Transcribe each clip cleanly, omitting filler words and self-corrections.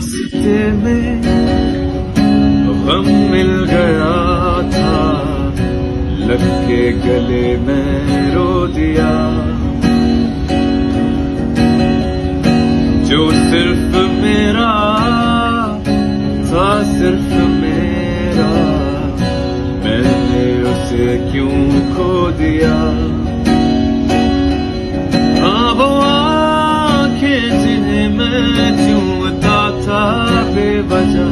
रास्ते में गम मिल गया था, लग के गले में रो दिया। जो सिर्फ मेरा था, सिर्फ मेरा, मैंने उसे क्यों खो दिया। हाँ वो आंखें जिन्हें मैं चूमता था बेवजह,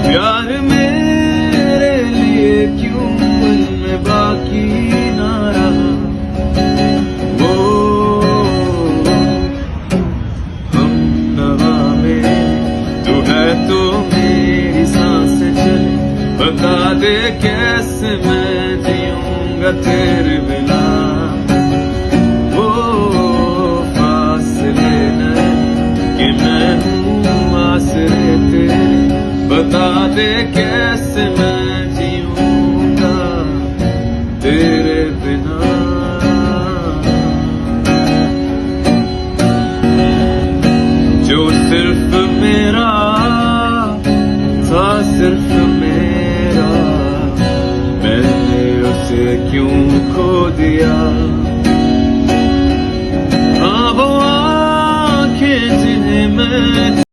प्यार मेरे लिए क्यों उनमें बाकी ना रहा। वो हम नवा में तू है तो मेरी सांसें चले, बता दे कैसे मैं जीऊंगा तेरे बिना। वो फासले नहीं कि मैं हूँ आसरे तेरे, बता दे कैसे मैं जीऊंगा तेरे बिना। जो सिर्फ मेरा था, सिर्फ मेरा, मैंने उसे क्यों खो दिया। हाँ वो आंखें जिन्हें मैं